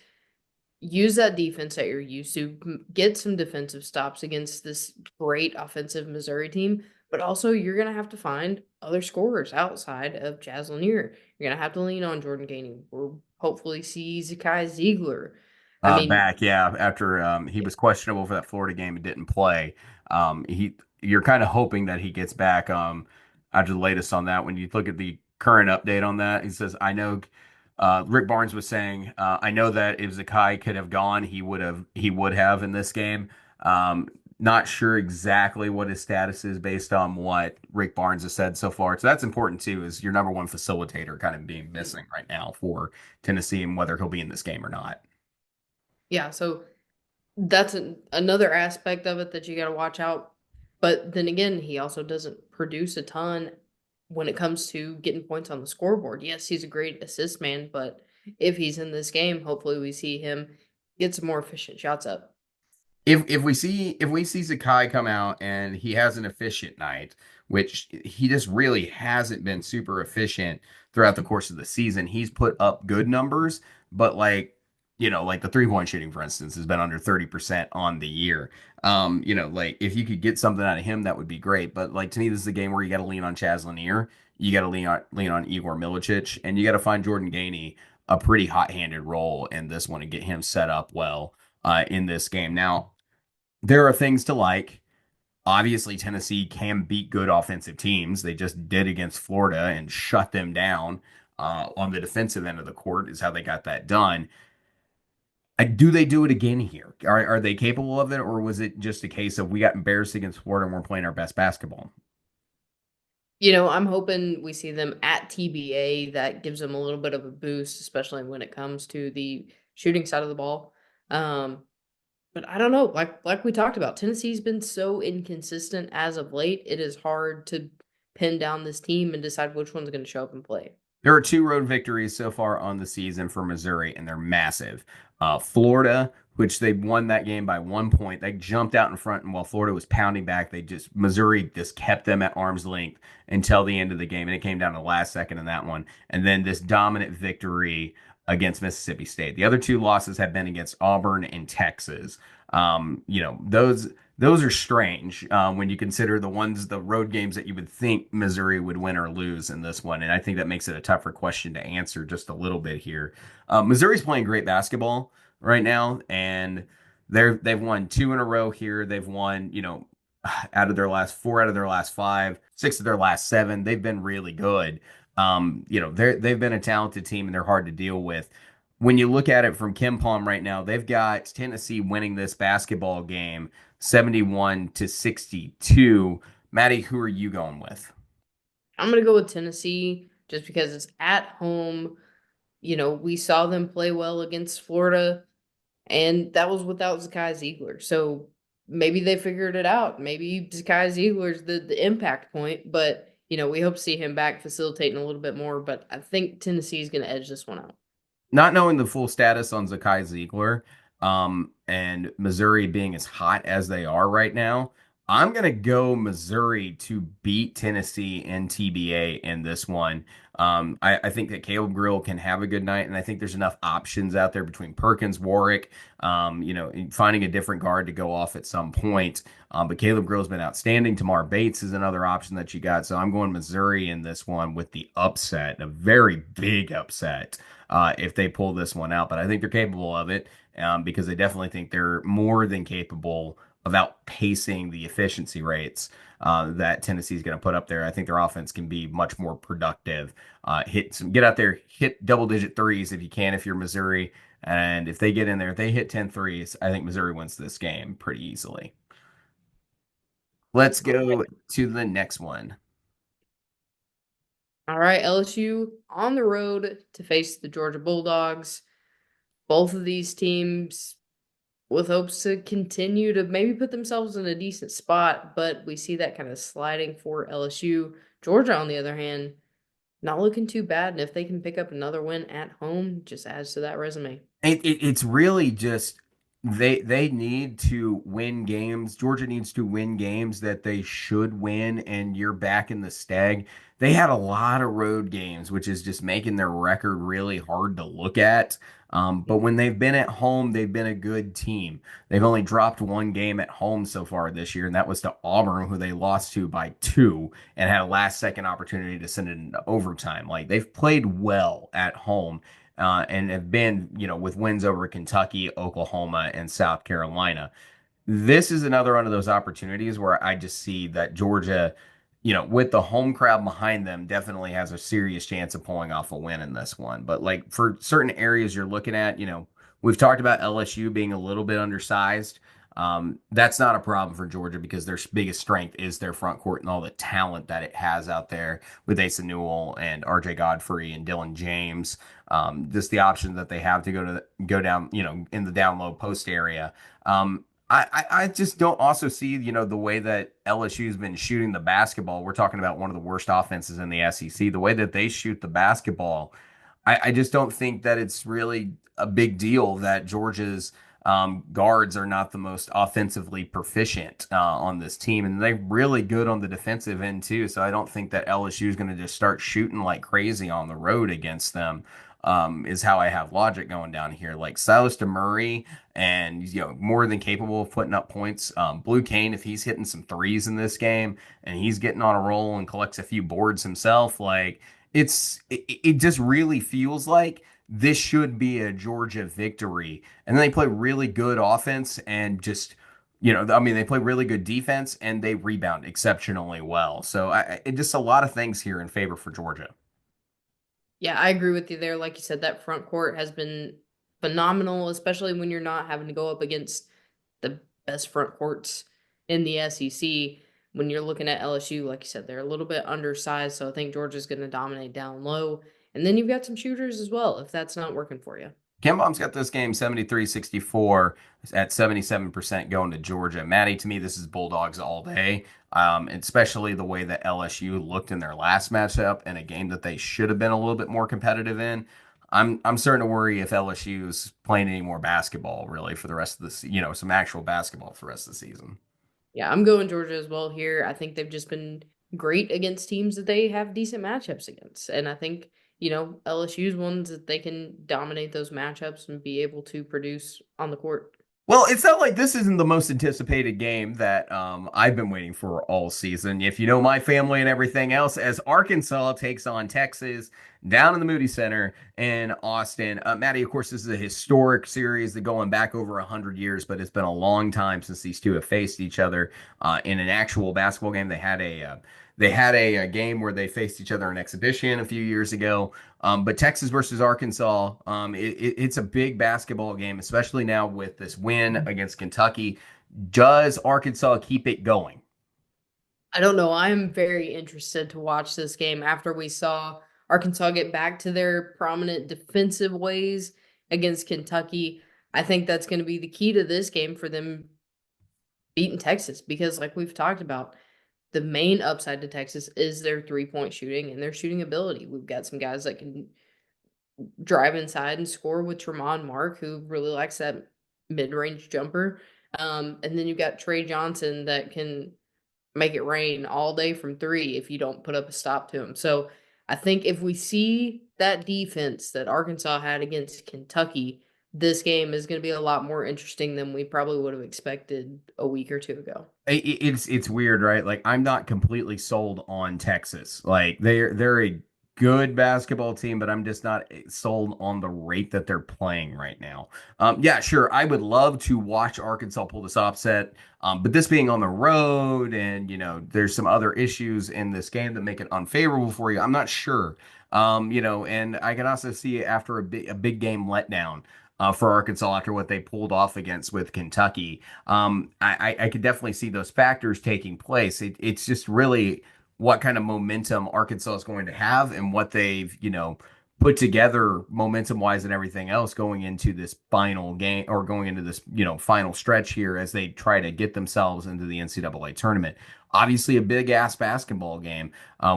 use that defense that you're used to, get some defensive stops against this great offensive Missouri team, but also you're going to have to find other scorers outside of Chaz Lanier. You're going to have to lean on Jordan Gainey. We'll hopefully see Zakai Ziegler. I mean, Back, yeah, after he was questionable for that Florida game and didn't play. You're kind of hoping that he gets back after the latest on that. When you look at the current update on that, he says, I know Rick Barnes was saying, I know that if Zakai could have gone, he would have in this game. Not sure exactly what his status is based on what Rick Barnes has said so far. So that's important too, is your number one facilitator kind of being missing right now for Tennessee and whether he'll be in this game or not. yeah, so that's another aspect of it that you got to watch out. But then again, he also doesn't produce a ton when it comes to getting points on the scoreboard. Yes, he's a great assist man, but if he's in this game, hopefully we see him get some more efficient shots up. If we see Zakai come out and he has an efficient night, which he just really hasn't been super efficient throughout the course of the season, he's put up good numbers, but like the 3-point shooting, for instance, has been under 30% on the year. Like if you could get something out of him, that would be great. But like to me, this is a game where you got to lean on Chaz Lanier, you got to lean on Igor Milicic, and you got to find Jordan Gainey a pretty hot-handed role in this one and get him set up well in this game. Now, there are things to like. Obviously, Tennessee can beat good offensive teams. They just did against Florida and shut them down on the defensive end of the court, is how they got that done. Do they do it again here? Are they capable of it, or was it just a case of we got embarrassed against Florida and we're playing our best basketball? I'm hoping we see them at TBA. That gives them a little bit of a boost, especially when it comes to the shooting side of the ball. But I don't know. Like we talked about, Tennessee's been so inconsistent as of late. It is hard to pin down this team and decide which one's going to show up and play. There are two road victories so far on the season for Missouri, and they're massive. Florida, which they won that game by 1 point, they jumped out in front, and while Florida was pounding back, Missouri just kept them at arm's length until the end of the game, and it came down to the last second in that one. And then this dominant victory against Mississippi State. The other two losses have been against Auburn and Texas. Those are strange when you consider the road games that you would think Missouri would win or lose in this one. And I think that makes it a tougher question to answer just a little bit here. Missouri's playing great basketball right now, and they've won 2 in a row here. They've won, out of their last 4 out of their last 5, 6 of their last 7. They've been really good. They've been a talented team and they're hard to deal with. When you look at it from Kim Palm right now, they've got Tennessee winning this basketball game 71-62. Maddie, who are you going with? I'm going to go with Tennessee just because it's at home. We saw them play well against Florida, and that was without Zakai Ziegler. So maybe they figured it out. Maybe Zakai Ziegler's the impact point, but we hope to see him back facilitating a little bit more. But I think Tennessee is going to edge this one out. Not knowing the full status on Zakai Ziegler, and Missouri being as hot as they are right now, I'm going to go Missouri to beat Tennessee in TBA in this one. I think that Caleb Grill can have a good night, and I think there's enough options out there between Perkins, Warwick, finding a different guard to go off at some point. But Caleb Grill's been outstanding. Tamar Bates is another option that you got. So I'm going Missouri in this one with the upset, a very big upset if they pull this one out. But I think they're capable of it because I definitely think they're more than capable of outpacing the efficiency rates that Tennessee's going to put up there. I think their offense can be much more productive. Get out there, hit double-digit threes if you can, if you're Missouri. And if they get in there, if they hit 10 threes, I think Missouri wins this game pretty easily. Let's go to the next one. All right, LSU on the road to face the Georgia Bulldogs. Both of these teams with hopes to continue to maybe put themselves in a decent spot, but we see that kind of sliding for LSU. Georgia, on the other hand, not looking too bad. And if they can pick up another win at home, just adds to that resume. It's really just they need to win games. Georgia needs to win games that they should win, and you're back in the stag. They had a lot of road games, which is just making their record really hard to look at. But when they've been at home, they've been a good team. They've only dropped one game at home so far this year, and that was to Auburn, who they lost to by 2 and had a last second opportunity to send it into overtime. Like they've played well at home and have been, with wins over Kentucky, Oklahoma, and South Carolina. This is another one of those opportunities where I just see that Georgia, with the home crowd behind them, definitely has a serious chance of pulling off a win in this one. But like for certain areas you're looking at, we've talked about LSU being a little bit undersized. That's not a problem for Georgia because their biggest strength is their front court and all the talent that it has out there with Asa Newell and RJ Godfrey and Dylan James. Just the option that they have to go down, in the down low post area. I just don't also see, the way that LSU's been shooting the basketball. We're talking about one of the worst offenses in the SEC. The way that they shoot the basketball, I just don't think that it's really a big deal that Georgia's guards are not the most offensively proficient on this team, and they're really good on the defensive end too. So I don't think that LSU is going to just start shooting like crazy on the road against them. Is how I have logic going down here. Like Silas DeMurray, and more than capable of putting up points. Blue Kane, if he's hitting some threes in this game and he's getting on a roll and collects a few boards himself, like it just really feels like this should be a Georgia victory. And then they play really good offense and just, they play really good defense and they rebound exceptionally well. So it just a lot of things here in favor for Georgia. Yeah, I agree with you there. Like you said, that front court has been phenomenal, especially when you're not having to go up against the best front courts in the SEC. When you're looking at LSU, like you said, they're a little bit undersized, so I think Georgia's going to dominate down low. And then you've got some shooters as well, if that's not working for you. Ken Baum's got this game 73-64 at 77% going to Georgia. Maddie, to me, this is Bulldogs all day, especially the way that LSU looked in their last matchup in a game that they should have been a little bit more competitive in. I'm starting to worry if LSU is playing any more basketball really for the rest of the some actual basketball for the rest of the season. Yeah, I'm going Georgia as well here. I think they've just been great against teams that they have decent matchups against. And I think, LSU's ones that they can dominate those matchups and be able to produce on the court. Well, it's not like this isn't the most anticipated game that I've been waiting for all season. If you know my family and everything else, as Arkansas takes on Texas down in the Moody Center in Austin. Maddie, of course, this is a historic series that going back over 100 years, but it's been a long time since these two have faced each other in an actual basketball game. They had a game where they faced each other in exhibition a few years ago. But Texas versus Arkansas, it's a big basketball game, especially now with this win against Kentucky. Does Arkansas keep it going? I don't know. I'm very interested to watch this game after we saw Arkansas get back to their prominent defensive ways against Kentucky. I think that's going to be the key to this game for them beating Texas because, like we've talked about, the main upside to Texas is their three-point shooting and their shooting ability. We've got some guys that can drive inside and score with Tremont Mark, who really likes that mid-range jumper. And then you've got Trey Johnson that can make it rain all day from 3 if you don't put up a stop to him. So I think if we see that defense that Arkansas had against Kentucky, this game is going to be a lot more interesting than we probably would have expected a week or two ago. It's weird, right? Like I'm not completely sold on Texas. Like they're a good basketball team, but I'm just not sold on the rate that they're playing right now. Yeah, sure. I would love to watch Arkansas pull this upset, but this being on the road and, there's some other issues in this game that make it unfavorable for you. I'm not sure. And I can also see after a big game letdown. For Arkansas after what they pulled off against with Kentucky, I could definitely see those factors taking place. It's just really what kind of momentum Arkansas is going to have and what they've, put together momentum wise and everything else going into this final game or going into this, final stretch here as they try to get themselves into the NCAA tournament. Obviously, a big ass basketball game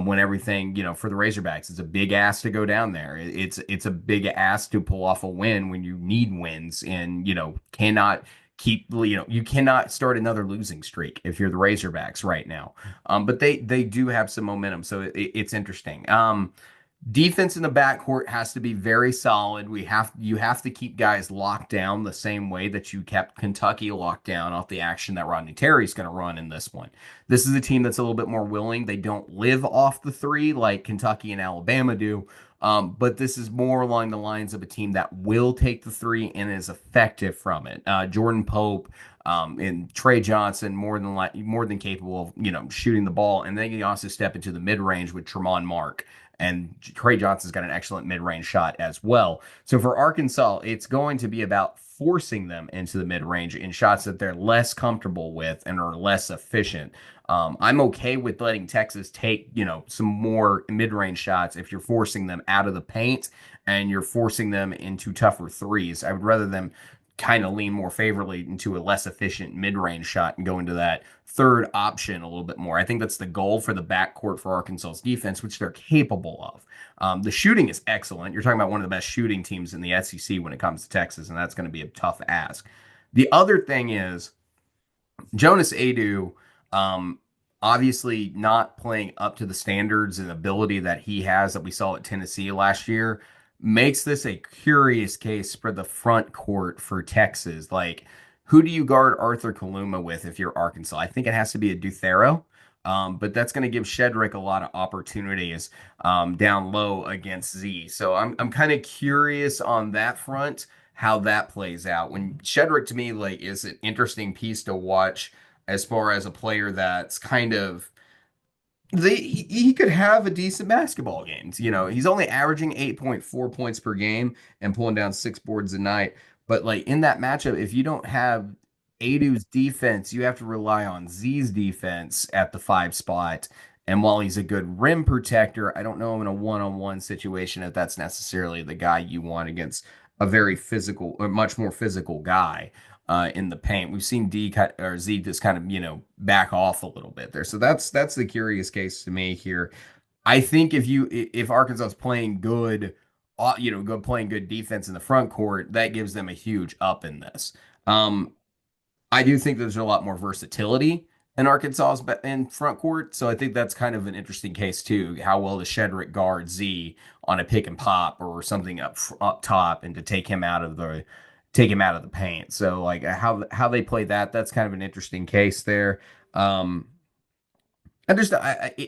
when everything, for the Razorbacks, it's a big ass to go down there. It's a big ass to pull off a win when you need wins and, cannot you cannot start another losing streak if you're the Razorbacks right now. But they do have some momentum, so it's interesting. Defense in the backcourt has to be very solid. You have to keep guys locked down the same way that you kept Kentucky locked down off the action that Rodney Terry's going to run in this one. This is a team that's a little bit more willing. They don't live off the three like Kentucky and Alabama do. But this is more along the lines of a team that will take the three and is effective from it. Jordan Pope and Trey Johnson more than capable of shooting the ball, and then you also step into the mid range with Tremont Mark. And Trey Johnson's got an excellent mid-range shot as well. So for Arkansas, it's going to be about forcing them into the mid-range in shots that they're less comfortable with and are less efficient. I'm okay with letting Texas take, some more mid-range shots if you're forcing them out of the paint and you're forcing them into tougher threes. I would rather them kind of lean more favorably into a less efficient mid-range shot and go into that third option a little bit more. I think that's the goal for the backcourt for Arkansas's defense, which they're capable of. The shooting is excellent. You're talking about one of the best shooting teams in the SEC when it comes to Texas, and that's going to be a tough ask. The other thing is Jonas Adu, um, obviously not playing up to the standards and ability that he has that we saw at Tennessee last year, makes this a curious case for the front court for Texas. Like, who do you guard Arthur Kaluma with if you're Arkansas? I think it has to be a Duthero. But that's going to give Shedrick a lot of opportunities down low against Z. So I'm kind of curious on that front how that plays out. When Shedrick to me like is an interesting piece to watch as far as a player that's kind of he could have a decent basketball game. He's only averaging 8.4 points per game and pulling down 6 boards a night. But like in that matchup, if you don't have Adu's defense, you have to rely on Z's defense at the 5 spot. And while he's a good rim protector, I don't know in a one-on-one situation if that's necessarily the guy you want against a very physical, or much more physical guy in the paint. We've seen Z just kind of back off a little bit there. So that's the curious case to me here. I think if Arkansas is playing good, playing good defense in the front court, that gives them a huge up in this. I do think there's a lot more versatility in Arkansas's in front court, so I think that's kind of an interesting case too. How well does Shedrick guard Z on a pick and pop or something up top, and to take him out of the paint? So like how they play that's kind of an interesting case there. I just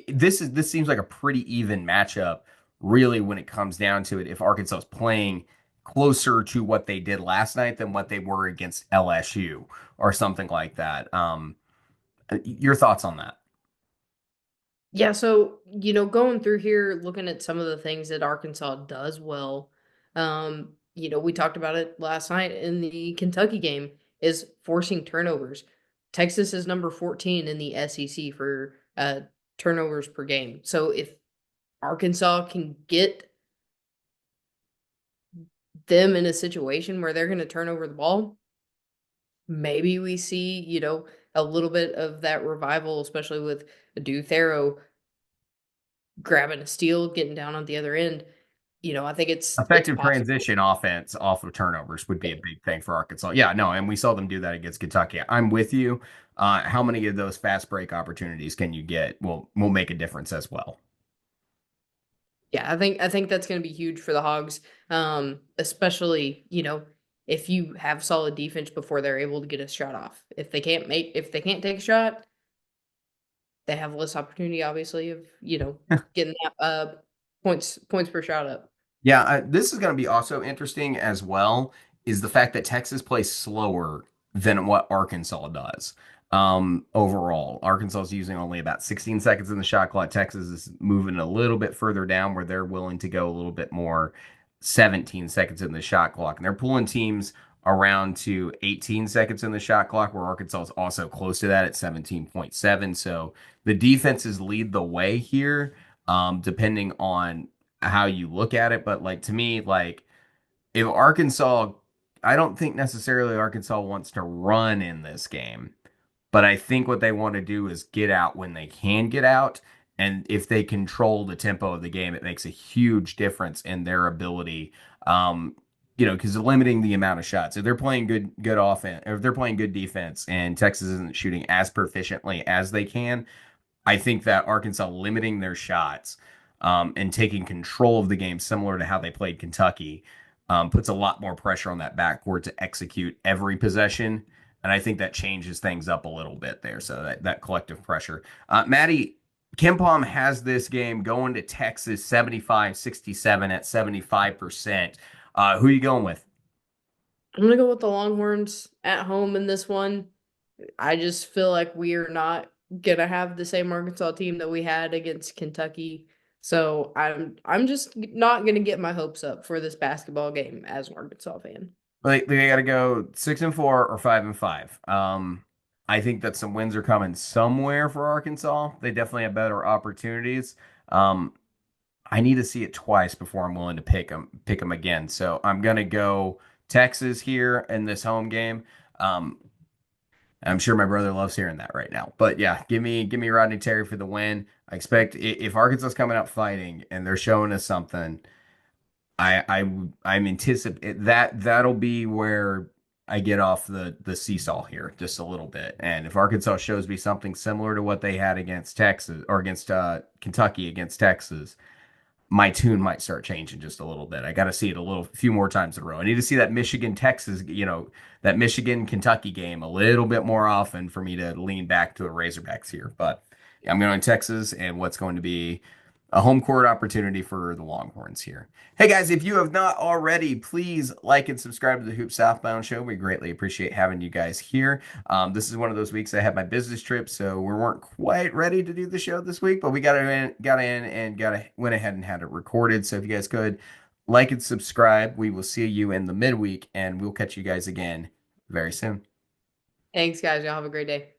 this seems like a pretty even matchup, really, when it comes down to it. If Arkansas is playing closer to what they did last night than what they were against LSU or something like that. Your thoughts on that? Yeah, so, going through here, looking at some of the things that Arkansas does well, we talked about it last night in the Kentucky game, is forcing turnovers. Texas is number 14 in the SEC for turnovers per game. So if Arkansas can get them in a situation where they're going to turn over the ball, maybe we see, a little bit of that revival, especially with Duthero grabbing a steal, getting down on the other end. I think it's Effective possible. transition offense off of turnovers would be a big thing for Arkansas. Yeah, no, and we saw them do that against Kentucky. I'm with you. How many of those fast break opportunities can you get? Will make a difference as well. Yeah, I think that's going to be huge for the Hogs, especially if you have solid defense before they're able to get a shot off. If they can't take a shot, they have less opportunity, obviously, of getting that points per shot up. Yeah, this is going to be also interesting as well, is the fact that Texas plays slower than what Arkansas does. Overall, Arkansas is using only about 16 seconds in the shot clock. Texas is moving a little bit further down where they're willing to go a little bit more, 17 seconds in the shot clock. And they're pulling teams around to 18 seconds in the shot clock, where Arkansas is also close to that at 17.7. So the defenses lead the way here, depending on how you look at it. But like to me, like if Arkansas, I don't think necessarily Arkansas wants to run in this game, but I think what they want to do is get out when they can get out. And if they control the tempo of the game, it makes a huge difference in their ability. Because limiting the amount of shots. If they're playing good offense, or if they're playing good defense, and Texas isn't shooting as proficiently as they can, I think that Arkansas limiting their shots, and taking control of the game, similar to how they played Kentucky, puts a lot more pressure on that backcourt to execute every possession. And I think that changes things up a little bit there. So that collective pressure. Maddie, Kempom has this game going to Texas 75-67 at 75%. Who are you going with? I'm gonna go with the Longhorns at home in this one. I just feel like we are not gonna have the same Arkansas team that we had against Kentucky. So I'm just not gonna get my hopes up for this basketball game as an Arkansas fan. They got to go 6-4 or 5-5. I think that some wins are coming somewhere for Arkansas. They definitely have better opportunities. Um, I need to see it twice before I'm willing to pick them again. So I'm gonna go Texas here in this home game. Um, I'm sure my brother loves hearing that right now. But yeah, give me Rodney Terry for the win. I expect if Arkansas's coming out fighting and they're showing us something, I'm anticipate that'll be where I get off the seesaw here just a little bit. And if Arkansas shows me something similar to what they had against Texas, or against Kentucky against Texas, my tune might start changing just a little bit. I got to see it few more times in a row. I need to see that Michigan Texas, that Michigan Kentucky game a little bit more often for me to lean back to the Razorbacks here. But yeah, I'm going to Texas and what's going to be a home court opportunity for the Longhorns here. Hey guys, if you have not already, please like and subscribe to the Hoops Southbound Show. We greatly appreciate having you guys here. This is one of those weeks I had my business trip, so we weren't quite ready to do the show this week, but we got in and went ahead and had it recorded. So if you guys could like and subscribe, we will see you in the midweek, and we'll catch you guys again very soon. Thanks, guys. Y'all have a great day.